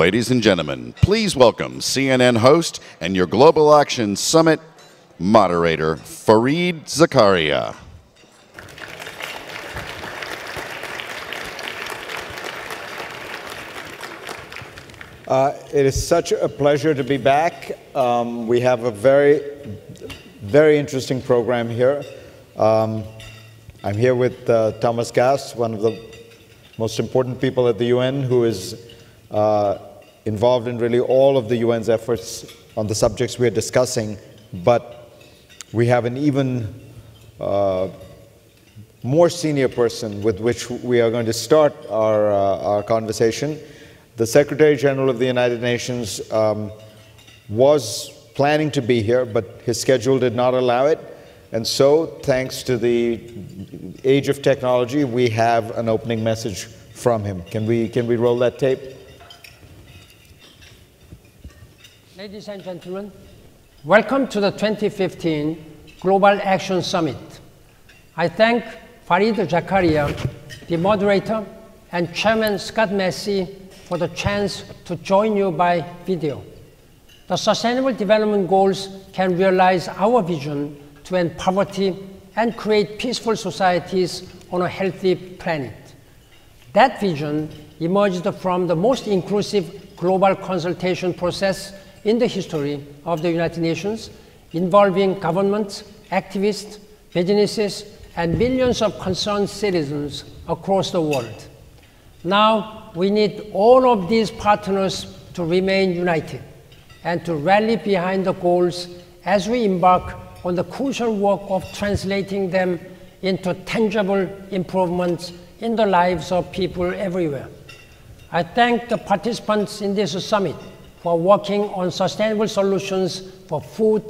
Ladies and gentlemen, please welcome CNN host and your Global Action Summit moderator, Fareed Zakaria. It is such a pleasure to be back. We have a very interesting program here. I'm here with Thomas Gass, one of the most important people at the UN, who is involved in really all of the UN's efforts on the subjects we are discussing. But we have an even more senior person with which we are going to start our conversation. The Secretary General of the United Nations was planning to be here, but his schedule did not allow it. And so, thanks to the age of technology, we have an opening message from him. Can we roll that tape? Ladies and gentlemen, welcome to the 2015 Global Action Summit. I thank Fareed Zakaria, the moderator, and Chairman Scott Massey for the chance to join you by video. The Sustainable Development Goals can realize our vision to end poverty and create peaceful societies on a healthy planet. That vision emerged from the most inclusive global consultation process in the history of the United Nations, involving governments, activists, businesses, and millions of concerned citizens across the world. Now, we need all of these partners to remain united and to rally behind the goals as we embark on the crucial work of translating them into tangible improvements in the lives of people everywhere. I thank the participants in this summit for working on sustainable solutions for food,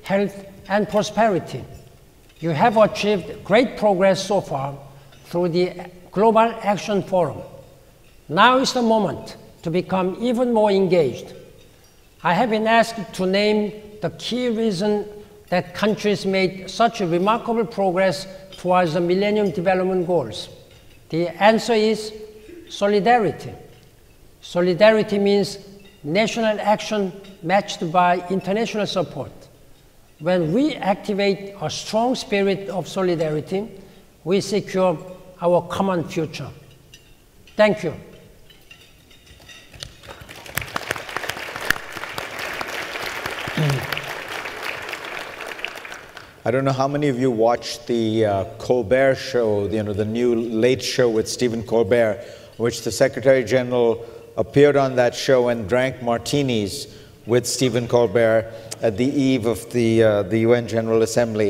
health, and prosperity. You have achieved great progress so far through the Global Action Forum. Now is the moment to become even more engaged. I have been asked to name the key reason that countries made such remarkable progress towards the Millennium Development Goals. The answer is solidarity. Solidarity means national action matched by international support. When we activate a strong spirit of solidarity, we secure our common future. Thank you. I don't know how many of you watched the Colbert Show, the new Late Show with Stephen Colbert, which the Secretary General appeared on that show and drank martinis with Stephen Colbert at the eve of the UN General Assembly.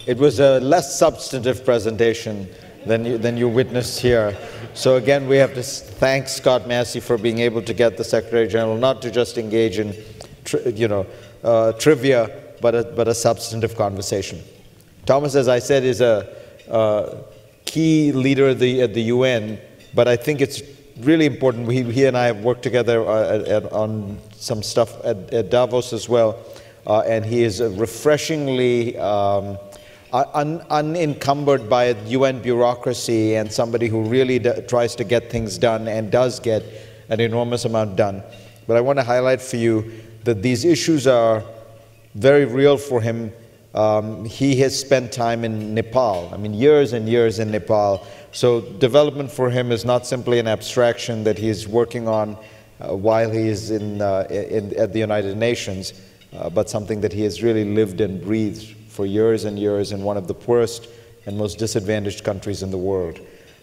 It was a less substantive presentation than you witnessed here. So again, we have to thank Scott Massey for being able to get the Secretary General not to just engage in trivia, but a substantive conversation. Thomas, as I said, is a key leader at the UN, but I think it's really important. He and I have worked together on some stuff at Davos as well, and he is refreshingly unencumbered by UN bureaucracy and somebody who really tries to get things done and does get an enormous amount done. But I want to highlight for you that these issues are very real for him. He has spent time in Nepal, years and years in Nepal. So development for him is not simply an abstraction that he is working on while he is at the United Nations, but something that he has really lived and breathed for years and years in one of the poorest and most disadvantaged countries in the world.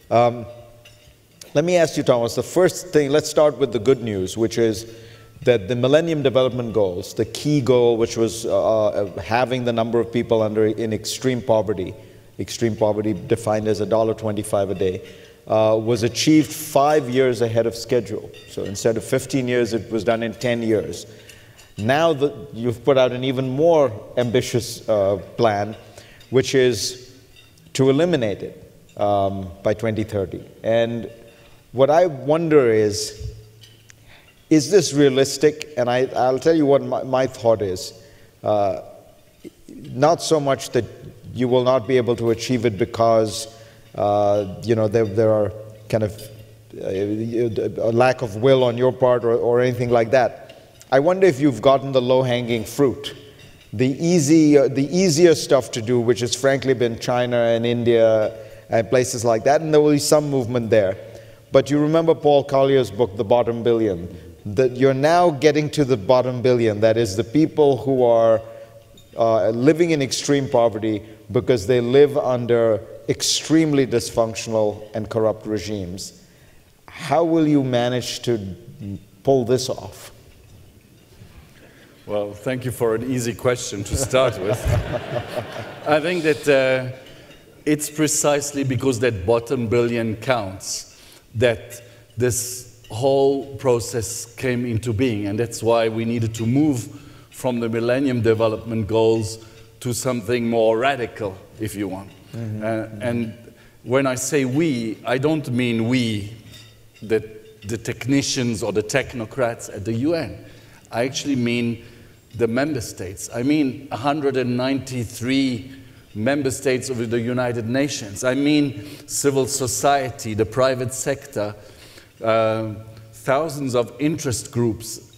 Let me ask you, Thomas, the first thing, let's start with the good news, which is that the Millennium Development Goals, the key goal, which was having the number of people in extreme poverty defined as $1.25 a day, was achieved 5 years ahead of schedule. So instead of 15 years, it was done in 10 years. Now you've put out an even more ambitious plan, which is to eliminate it by 2030. And what I wonder is this realistic? And I'll tell you what my thought is. Not so much that you will not be able to achieve it because there are kind of a lack of will on your part or anything like that. I wonder if you've gotten the low-hanging fruit, the easier stuff to do, which has frankly been China and India and places like that, and there will be some movement there. But you remember Paul Collier's book, The Bottom Billion, that you're now getting to the bottom billion, that is the people who are living in extreme poverty because they live under extremely dysfunctional and corrupt regimes. How will you manage to pull this off? Well, thank you for an easy question to start with. I think that it's precisely because that bottom billion counts that this whole process came into being, and that's why we needed to move from the Millennium Development Goals to something more radical, if you want. And when I say we, I don't mean we, the technicians or the technocrats at the UN. I actually mean the member states. I mean 193 member states of the United Nations. I mean civil society, the private sector, thousands of interest groups.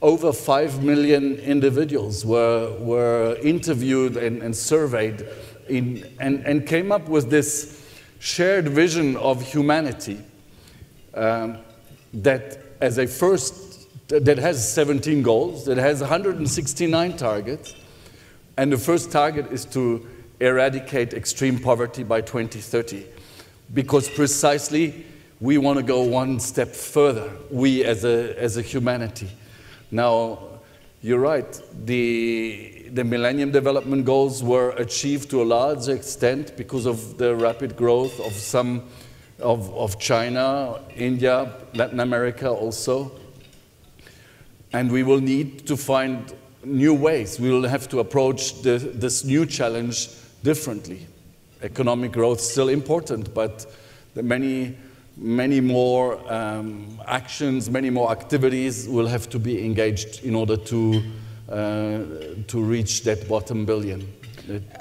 Over 5 million individuals were interviewed and surveyed and came up with this shared vision of humanity that as a first, that has 17 goals, that has 169 targets, and the first target is to eradicate extreme poverty by 2030, because precisely we want to go one step further, we as a humanity. Now, you're right, the Millennium Development Goals were achieved to a large extent because of the rapid growth of of China, India, Latin America also. And we will need to find new ways. We will have to approach this new challenge differently. Economic growth is still important, but the many more actions, many more activities will have to be engaged in order to reach that bottom billion.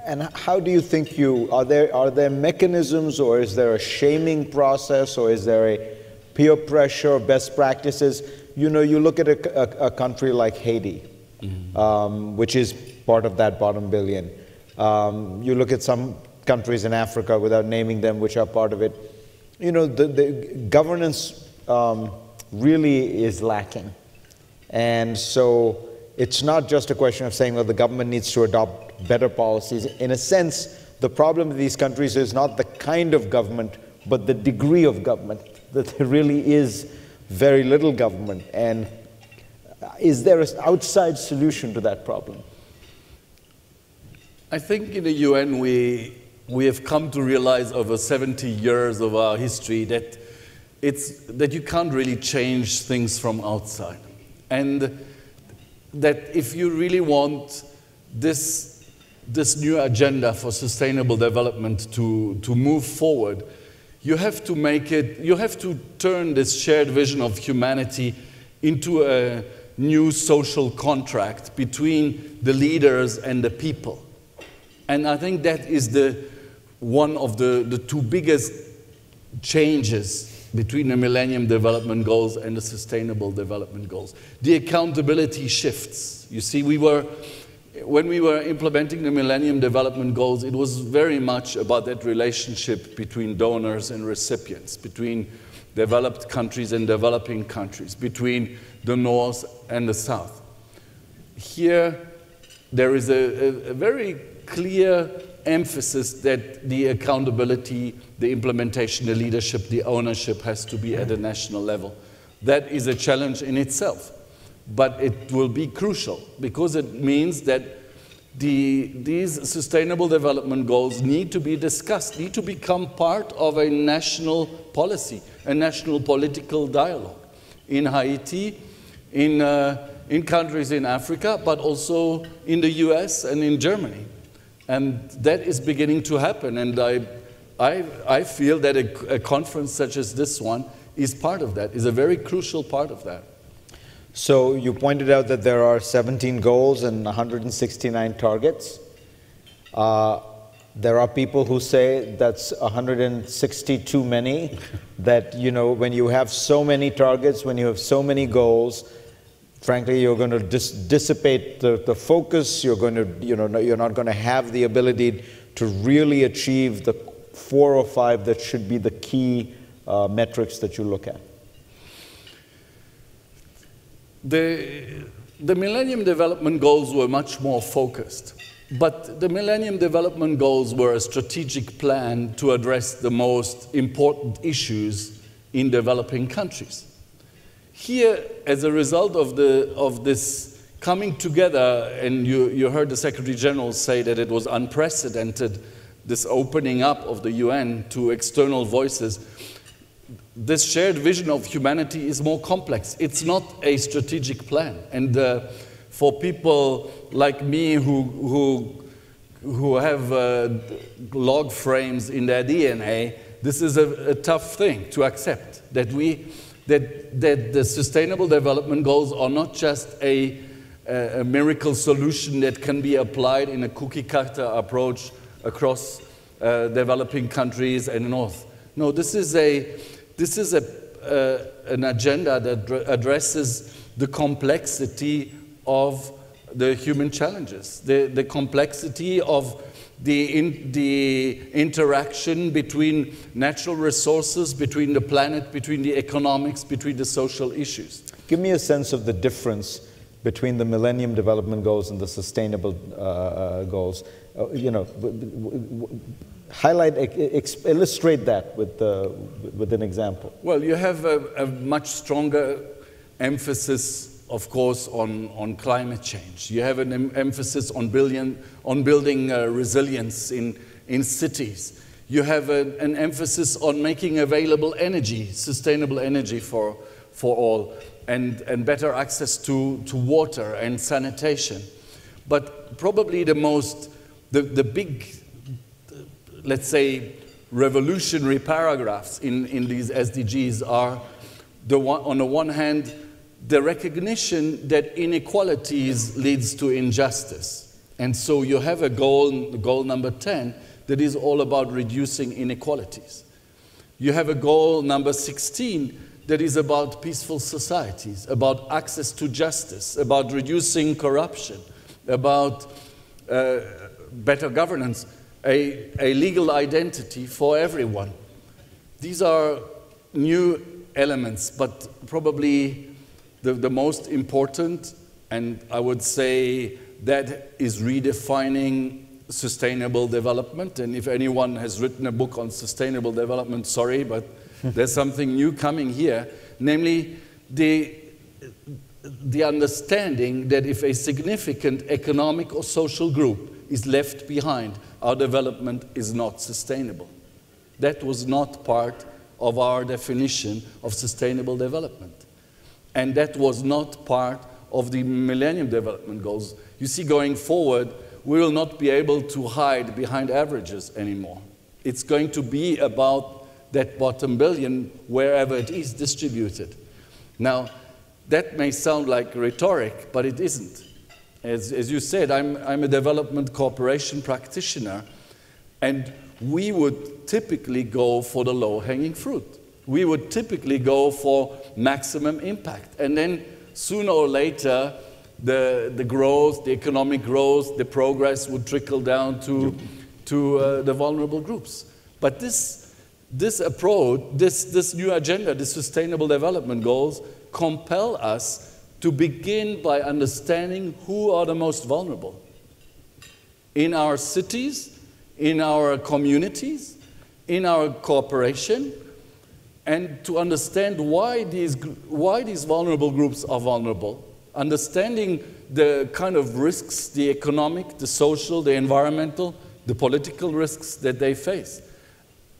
And how do you think are there mechanisms, or is there a shaming process, or is there a peer pressure, best practices? You know, you look at a country like Haiti, which is part of that bottom billion. You look at some countries in Africa, without naming them, which are part of it. You know, the governance really is lacking. And so it's not just a question of saying, well, the government needs to adopt better policies. In a sense, the problem with these countries is not the kind of government, but the degree of government, that there really is very little government. And is there an outside solution to that problem? I think in the UN we have come to realize over 70 years of our history that you can't really change things from outside. And that if you really want this new agenda for sustainable development to move forward, you have to turn this shared vision of humanity into a new social contract between the leaders and the people. And I think that is one of the two biggest changes between the Millennium Development Goals and the Sustainable Development Goals. The accountability shifts. You see, when we were implementing the Millennium Development Goals, it was very much about that relationship between donors and recipients, between developed countries and developing countries, between the North and the South. Here, there is a very clear emphasis that the accountability, the implementation, the leadership, the ownership has to be at a national level. That is a challenge in itself, but it will be crucial because it means that these sustainable development goals need to be discussed, need to become part of a national policy, a national political dialogue in Haiti, in countries in Africa, but also in the US and in Germany. And that is beginning to happen, and I feel that a conference such as this one is part of that, is a very crucial part of that. So you pointed out that there are 17 goals and 169 targets. There are people who say that's 160 too many, that, you know, when you have so many targets, when you have so many goals, frankly, you're going to dissipate the focus. You're going to, you know, you're not going to have the ability to really achieve the 4 or 5 that should be the key metrics that you look at. The Millennium Development Goals were much more focused. But the Millennium Development Goals were a strategic plan to address the most important issues in developing countries. Here, as a result of this coming together, and you heard the Secretary General say that it was unprecedented, this opening up of the UN to external voices, this shared vision of humanity is more complex. It's not a strategic plan. And for people like me who have log frames in their DNA, this is a tough thing to accept, that the Sustainable Development Goals are not just a miracle solution that can be applied in a cookie-cutter approach across developing countries and North. No, this is an agenda that addresses the complexity of the human challenges, the complexity of the interaction between natural resources, between the planet, between the economics, between the social issues. Give me a sense of the difference between the Millennium Development Goals and the Sustainable Goals. You know, highlight, illustrate that with an example. Well, you have a much stronger emphasis, of course, on climate change. You have an emphasis on building resilience in cities. You have an emphasis on making available energy, sustainable energy for all, and better access to water and sanitation. But probably the big, let's say, revolutionary paragraphs in these SDGs are, on the one hand, the recognition that inequalities leads to injustice. And so you have a goal number 10, that is all about reducing inequalities. You have a goal number 16 that is about peaceful societies, about access to justice, about reducing corruption, about better governance, a legal identity for everyone. These are new elements, but probably the most important, and I would say that is redefining sustainable development. And if anyone has written a book on sustainable development, sorry, but there's something new coming here, namely the understanding that if a significant economic or social group is left behind, our development is not sustainable. That was not part of our definition of sustainable development. And that was not part of the Millennium Development Goals. You see, going forward, we will not be able to hide behind averages anymore. It's going to be about that bottom billion wherever it is distributed. Now, that may sound like rhetoric, but it isn't. As you said, I'm a development cooperation practitioner, and we would typically go for the low-hanging fruit. We would typically go for maximum impact. And then sooner or later, the growth, the economic growth, the progress would trickle down to the vulnerable groups. But this approach, this new agenda, the Sustainable Development Goals, compel us to begin by understanding who are the most vulnerable in our cities, in our communities, in our cooperation, and to understand why these vulnerable groups are vulnerable, understanding the kind of risks, the economic, the social, the environmental, the political risks that they face,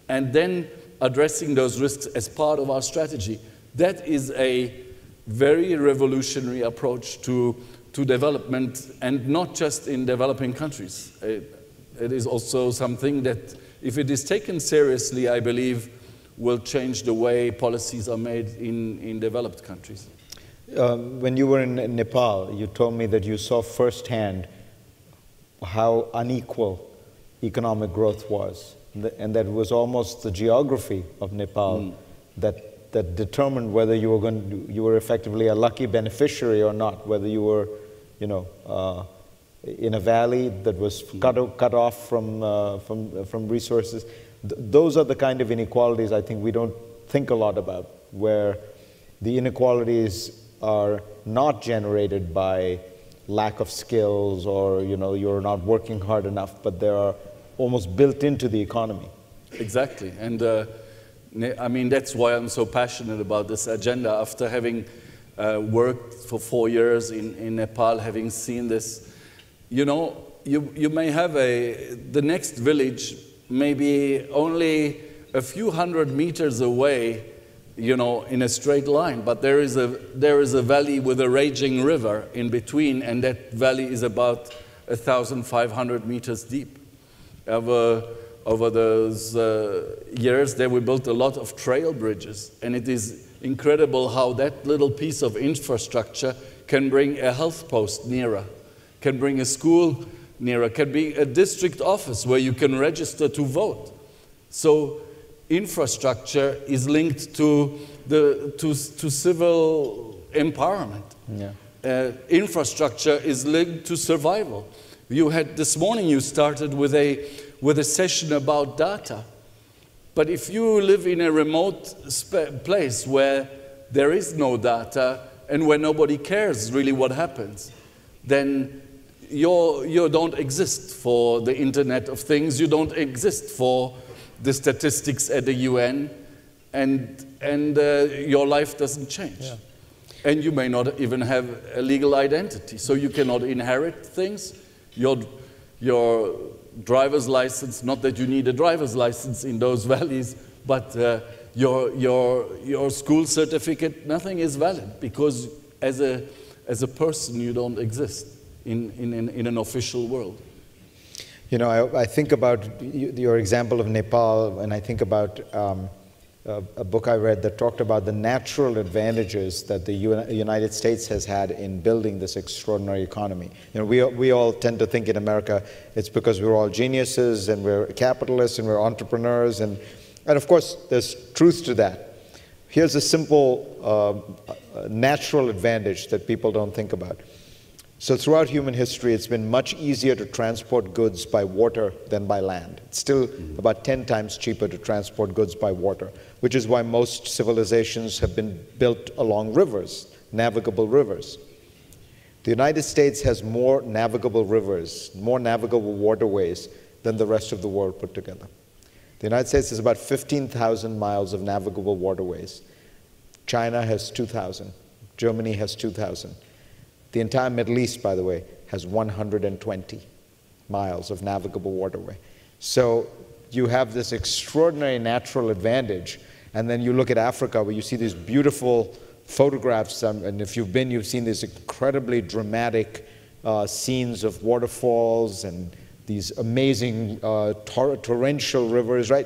and then addressing those risks as part of our strategy. That is a very revolutionary approach to development, and not just in developing countries. It is also something that, if it is taken seriously, I believe, will change the way policies are made in developed countries. When you were in Nepal, you told me that you saw firsthand how unequal economic growth was, and that was almost the geography of Nepal that determined whether you were effectively a lucky beneficiary or not, whether you were, in a valley that was cut off from resources. Those are the kind of inequalities I think we don't think a lot about, where the inequalities are not generated by lack of skills or you're not working hard enough, but they are almost built into the economy. Exactly, and I mean that's why I'm so passionate about this agenda. After having worked for 4 years in Nepal, having seen this, you may have the next village maybe only a few hundred meters away, in a straight line, but there is a valley with a raging river in between, and that valley is about 1,500 meters deep. Over those years, there we built a lot of trail bridges, and it is incredible how that little piece of infrastructure can bring a health post nearer, can bring a school nearer, can be a district office where you can register to vote. So infrastructure is linked to civil empowerment. Yeah. Infrastructure is linked to survival. This morning you started with a session about data. But if you live in a remote place where there is no data and where nobody cares really what happens, then you don't exist for the Internet of Things, you don't exist for the statistics at the UN, and your life doesn't change. Yeah. And you may not even have a legal identity, so you cannot inherit things. Your driver's license, not that you need a driver's license in those valleys, but your school certificate, nothing is valid, because as a person you don't exist in an official world. I think about your example of Nepal, and I think about a book I read that talked about the natural advantages that the United States has had in building this extraordinary economy. We all tend to think in America it's because we're all geniuses and we're capitalists and we're entrepreneurs, and of course there's truth to that. Here's a simple natural advantage that people don't think about. So throughout human history, it's been much easier to transport goods by water than by land. It's still about 10 times cheaper to transport goods by water, which is why most civilizations have been built along rivers, navigable rivers. The United States has more navigable rivers, more navigable waterways than the rest of the world put together. The United States has about 15,000 miles of navigable waterways. China has 2,000. Germany has 2,000. The entire Middle East, by the way, has 120 miles of navigable waterway. So you have this extraordinary natural advantage, and then you look at Africa where you see these beautiful photographs, and if you've been, you've seen these incredibly dramatic scenes of waterfalls and these amazing torrential rivers, right?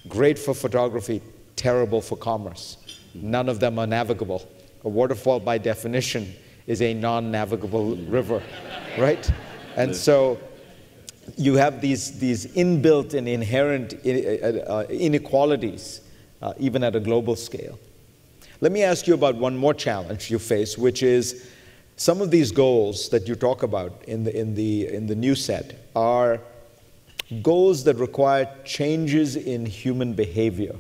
Great for photography, terrible for commerce. None of them are navigable. A waterfall, by definition, is a non-navigable river, right? And so you have these inbuilt and inherent inequalities, even at a global scale. Let me ask you about one more challenge you face, which is some of these goals that you talk about in the new set are goals that require changes in human behavior.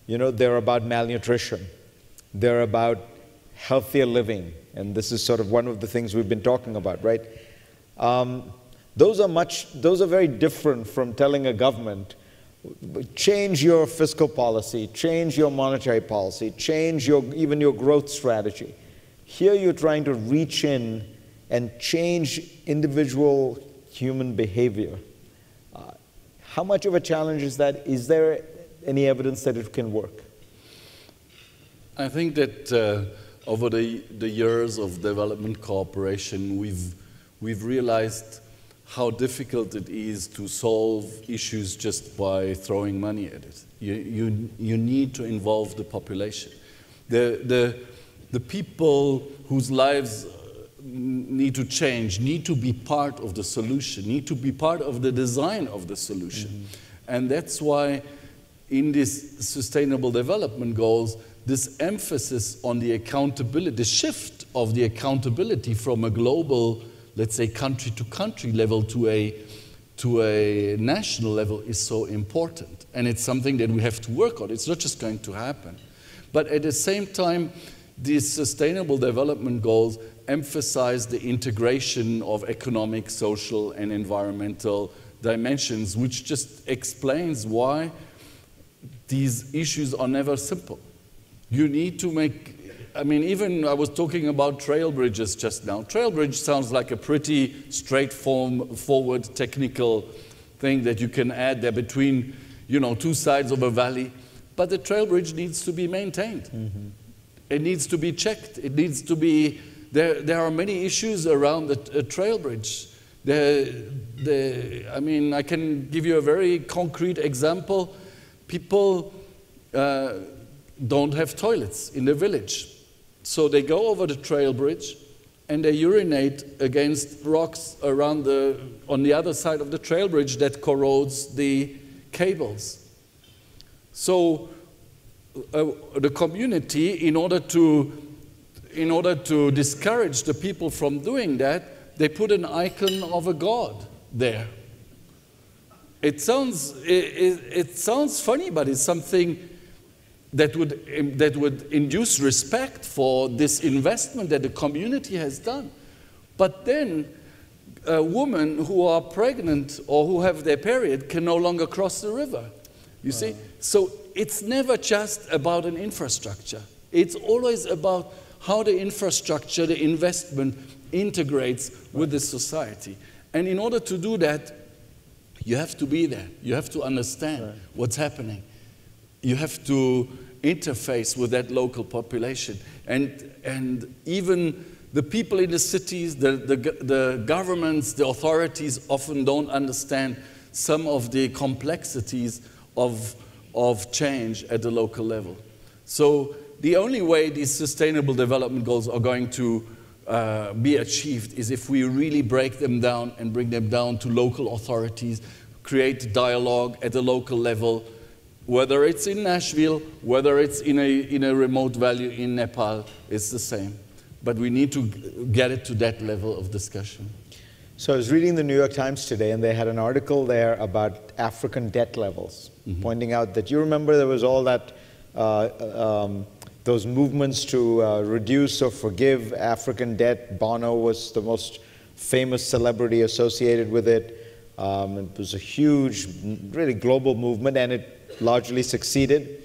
They're about malnutrition. They're about healthier living. And this is sort of one of the things we've been talking about, right? Those are very different from telling a government, change your fiscal policy, change your monetary policy, change even your growth strategy. Here you're trying to reach in and change individual human behavior. How much of a challenge is that? Is there any evidence that it can work? I think that over the years of development cooperation, we've realized how difficult it is to solve issues just by throwing money at it. You need to involve the population. The people whose lives need to change, need to be part of the solution, need to be part of the design of the solution. And that's why in these Sustainable Development Goals, this emphasis on the accountability, the shift of the accountability from a global, let's say, country-to-country level to a national level is so important. And it's something that we have to work on. It's not just going to happen. But at the same time, these Sustainable Development Goals emphasize the integration of economic, social, and environmental dimensions, which just explains why these issues are never simple. You need to make, I mean, even I was talking about trail bridges just now. Trail bridge sounds like a pretty straightforward technical thing that you can add there between, you know, two sides of a valley. But the trail bridge needs to be maintained. It needs to be checked. It needs to be, there are many issues around the trail bridge. I mean, I can give you a very concrete example. People don't have toilets in the village. So they go over the trail bridge and they urinate against rocks around on the other side of the trail bridge that corrodes the cables. So the community, in order to discourage the people from doing that, they put an icon of a god there. It sounds funny, but it's something that would induce respect for this investment that the community has done. But then women who are pregnant or who have their period can no longer cross the river. You see? So it's never just about an infrastructure. It's always about how the infrastructure, the investment integrates with the society. And in order to do that, you have to be there. You have to understand what's happening. You have to interface with that local population. And even the people in the cities, the governments, the authorities often don't understand some of the complexities of change at the local level. So the only way these Sustainable Development Goals are going to be achieved is if we really break them down and bring them down to local authorities, create dialogue at the local level, whether it's in Nashville, whether it's in a remote valley in Nepal, it's the same. But we need to get it to that level of discussion. So I was reading the New York Times today, and they had an article there about African debt levels, pointing out that, you remember there was all that, those movements to reduce or forgive African debt. Bono was the most famous celebrity associated with it. It was a huge, really global movement, and it largely succeeded.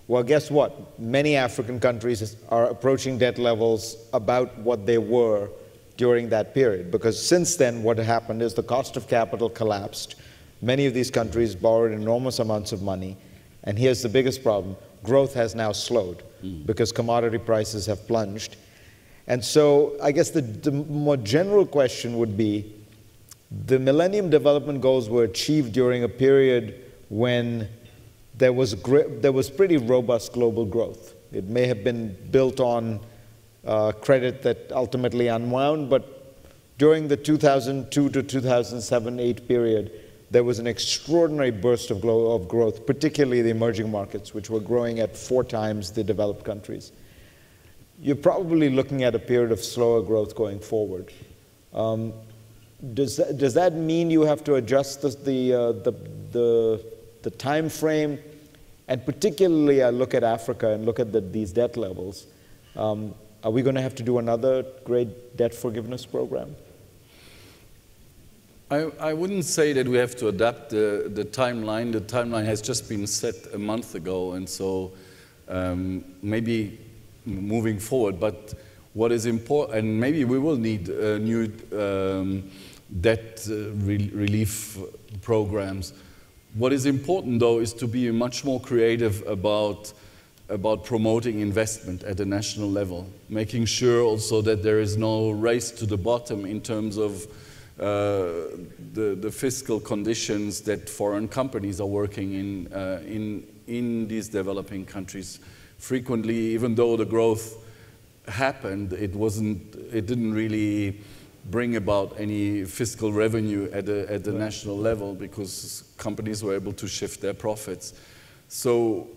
Well, guess what? Many African countries are approaching debt levels about what they were during that period, because since then what happened is the cost of capital collapsed. Many of these countries borrowed enormous amounts of money, and here's the biggest problem: growth has now slowed because commodity prices have plunged. And so I guess the more general question would be, the Millennium Development Goals were achieved during a period when there was pretty robust global growth. It may have been built on credit that ultimately unwound, but during the 2002 to 2007-8 period, there was an extraordinary burst of growth, particularly the emerging markets, which were growing at 4 times the developed countries. You're probably looking at a period of slower growth going forward. Does that mean you have to adjust the time frame? And particularly, I look at Africa and look at these debt levels. Are we going to have to do another great debt forgiveness program? I wouldn't say that we have to adapt the timeline. The timeline has just been set a month ago, and so maybe moving forward. But what is important, and maybe we will need new debt relief programs. What is important, though, is to be much more creative about promoting investment at the national level, making sure also that there is no race to the bottom in terms of the fiscal conditions that foreign companies are working in these developing countries. Frequently, even though the growth happened, it didn't really bring about any fiscal revenue at the national level, because companies were able to shift their profits. So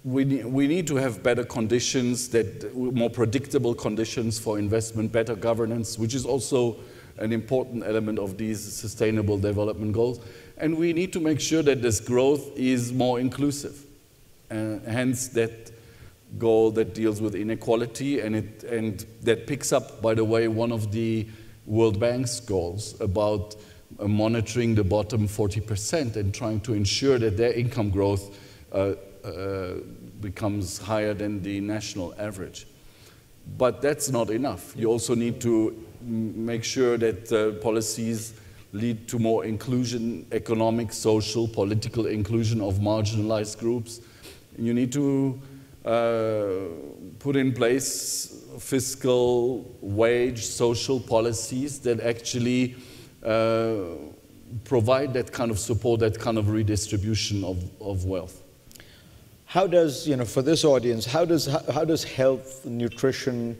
we need to have better conditions, more predictable conditions for investment, better governance, which is also an important element of these sustainable development goals. And we need to make sure that this growth is more inclusive. Hence that goal that deals with inequality, and that picks up, by the way, one of the World Bank's goals about monitoring the bottom 40% and trying to ensure that their income growth becomes higher than the national average. But that's not enough. You also need to make sure that policies lead to more inclusion, economic, social, political inclusion of marginalized groups. You need to put in place fiscal, wage, social policies that actually provide that kind of support, that kind of redistribution of wealth. How does, for this audience, how does health, nutrition,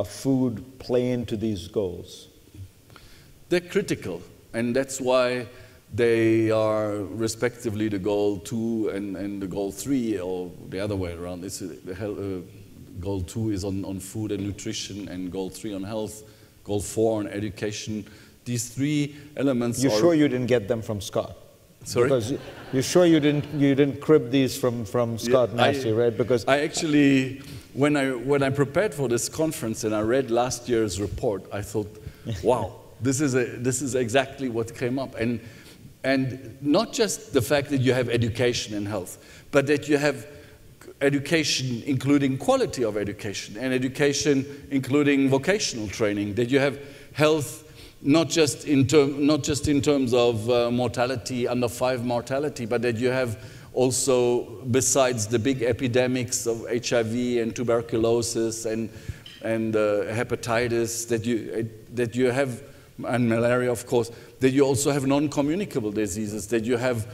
food play into these goals? They're critical, and that's why they are respectively the goal 2 and the goal 3, or the other way around. Goal 2 is on food and nutrition, and goal 3 on health, goal 4 on education. These 3 elements. You're sure you didn't get them from Scott? Sorry? Because you're sure you didn't crib these from Scott Massey, right? Because I actually, when I prepared for this conference and I read last year's report, I thought, wow, this is exactly what came up. And not just the fact that you have education and health, but that you have education including quality of education, and education including vocational training, that you have health not just in terms of mortality, under 5 mortality, but that you have also, besides the big epidemics of HIV and tuberculosis and hepatitis, that you have, and malaria, of course, that you also have non-communicable diseases, that you have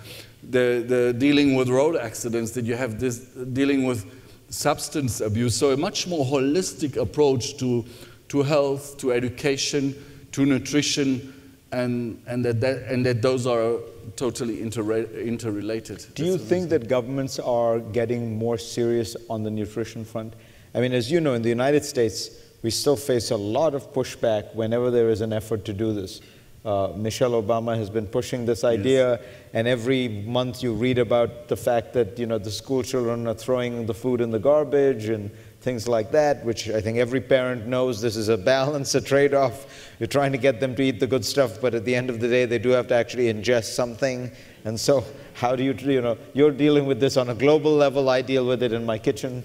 the dealing with road accidents, that you have this dealing with substance abuse. So a much more holistic approach to health, to education, to nutrition, and that those are totally interrelated. Do you think that governments are getting more serious on the nutrition front? I mean, as you know, in the United States, we still face a lot of pushback whenever there is an effort to do this. Michelle Obama has been pushing this idea, yes. And every month you read about the fact that the school children are throwing the food in the garbage and things like that, which I think every parent knows this is a balance, a trade-off. You're trying to get them to eat the good stuff, but at the end of the day, they do have to actually ingest something. And so how do you're dealing with this on a global level, I deal with it in my kitchen.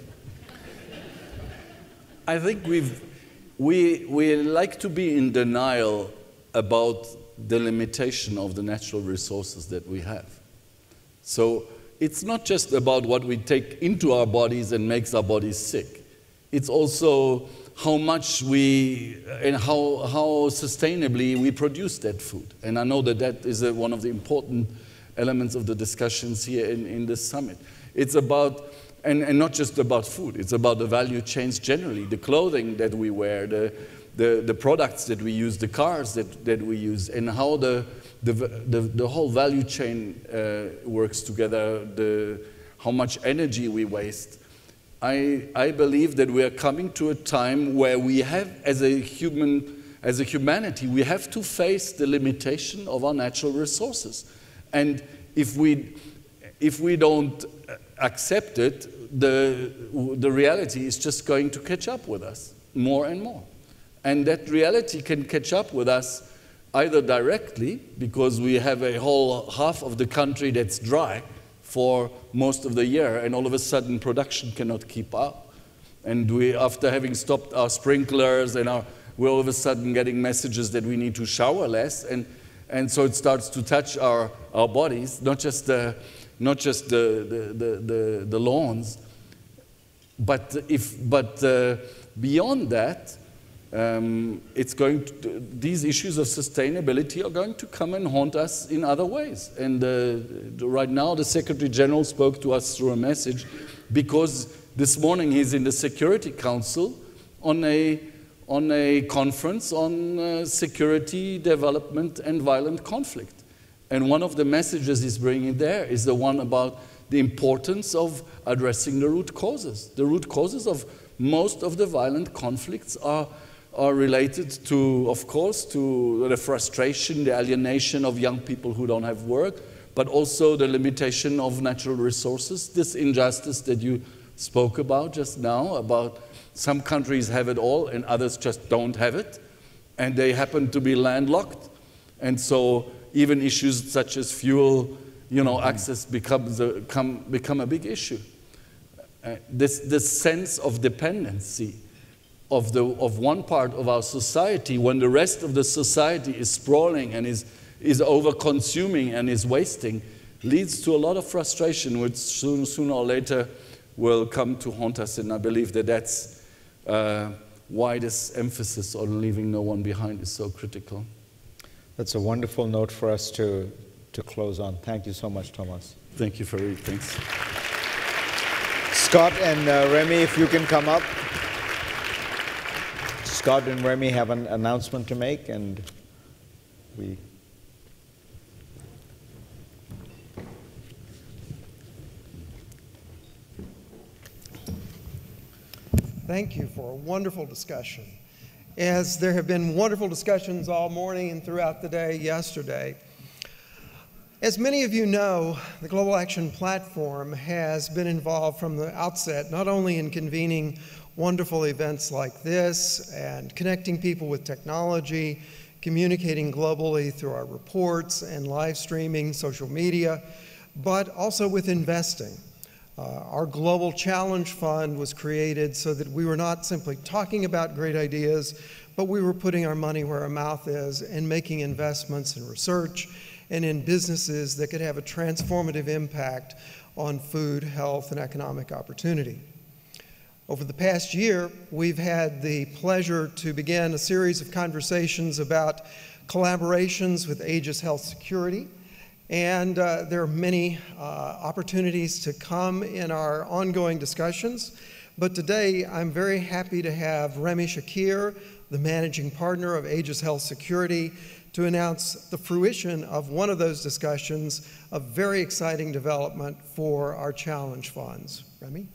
I think we like to be in denial about the limitation of the natural resources that we have. So it's not just about what we take into our bodies and makes our bodies sick. It's also how much and how sustainably we produce that food. And I know that is one of the important elements of the discussions here in this summit. It's about, and not just about food, it's about the value chains generally, the clothing that we wear, the products that we use, the cars that we use, and how the whole value chain works together, how much energy we waste. I believe that we are coming to a time where we have, as a humanity, we have to face the limitation of our natural resources. And if we don't accept it, the reality is just going to catch up with us more and more. And that reality can catch up with us either directly, because we have a whole half of the country that's dry for most of the year, and all of a sudden production cannot keep up. And after having stopped our sprinklers, we're all of a sudden getting messages that we need to shower less, and so it starts to touch our bodies, not just the lawns, but beyond that, these issues of sustainability are going to come and haunt us in other ways. And right now, the Secretary General spoke to us through a message, because this morning he's in the Security Council on a conference on security, development, and violent conflict. And one of the messages he's bringing there is the one about the importance of addressing the root causes. The root causes of most of the violent conflicts are related to, of course, to the frustration, the alienation of young people who don't have work, but also the limitation of natural resources, this injustice that you spoke about just now, about some countries have it all and others just don't have it, and they happen to be landlocked. And so even issues such as fuel, access become a big issue. This sense of dependency of one part of our society when the rest of the society is sprawling and is over-consuming and is wasting leads to a lot of frustration, which sooner or later will come to haunt us. And I believe that that's why this emphasis on leaving no one behind is so critical. That's a wonderful note for us to close on. Thank you so much, Thomas. Thank you, Fareed. Thanks. Scott and Remy, if you can come up. Scott and Remy have an announcement to make, and we... Thank you for a wonderful discussion. As there have been wonderful discussions all morning and throughout the day yesterday, as many of you know, the Global Action Platform has been involved from the outset, not only in convening wonderful events like this and connecting people with technology, communicating globally through our reports and live streaming, social media, but also with investing. Our Global Challenge Fund was created so that we were not simply talking about great ideas, but we were putting our money where our mouth is and making investments in research and in businesses that could have a transformative impact on food, health, and economic opportunity. Over the past year, we've had the pleasure to begin a series of conversations about collaborations with Aegis Health Security. And there are many opportunities to come in our ongoing discussions. But today, I'm very happy to have Remy Shakir, the managing partner of Aegis Health Security, to announce the fruition of one of those discussions, a very exciting development for our challenge funds. Remy?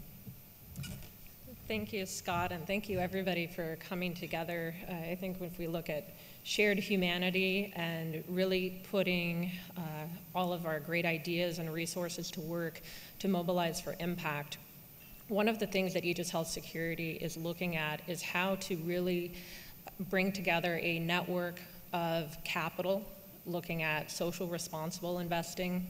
Thank you, Scott, and thank you, everybody, for coming together. I think if we look at shared humanity and really putting all of our great ideas and resources to work to mobilize for impact, one of the things that Aegis Health Security is looking at is how to really bring together a network of capital, looking at social responsible investing,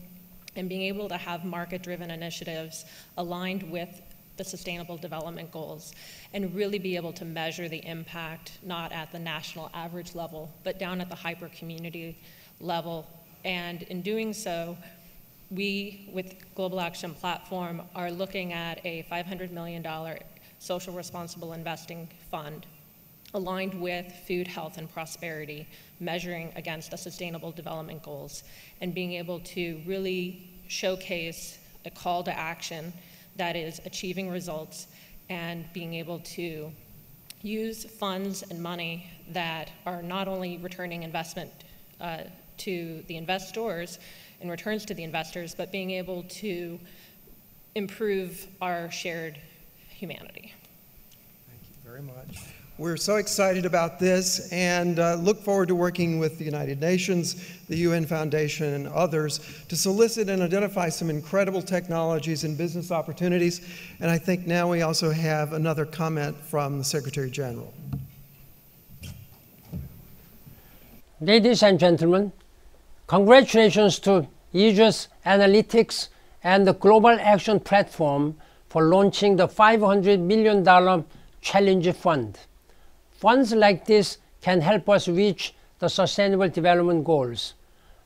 and being able to have market-driven initiatives aligned with the Sustainable Development Goals, and really be able to measure the impact, not at the national average level, but down at the hyper-community level. And in doing so, we, with Global Action Platform, are looking at a $500 million social responsible investing fund aligned with food, health, and prosperity, measuring against the Sustainable Development Goals, and being able to really showcase a call to action that is achieving results and being able to use funds and money that are not only returning investment to the investors and returns to the investors, but being able to improve our shared humanity. Thank you very much. We're so excited about this and look forward to working with the United Nations, the UN Foundation, and others to solicit and identify some incredible technologies and business opportunities. And I think now we also have another comment from the Secretary General. Ladies and gentlemen, congratulations to Aegis Analytics and the Global Action Platform for launching the $500 million Challenge Fund. Funds like this can help us reach the Sustainable Development Goals.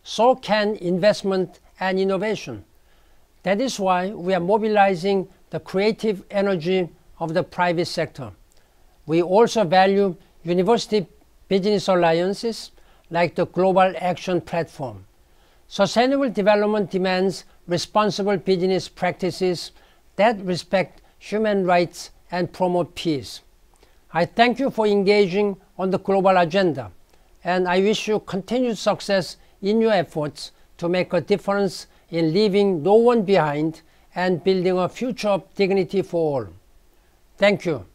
So can investment and innovation. That is why we are mobilizing the creative energy of the private sector. We also value university business alliances like the Global Action Platform. Sustainable development demands responsible business practices that respect human rights, and promote peace. I thank you for engaging on the global agenda, and I wish you continued success in your efforts to make a difference in leaving no one behind and building a future of dignity for all. Thank you.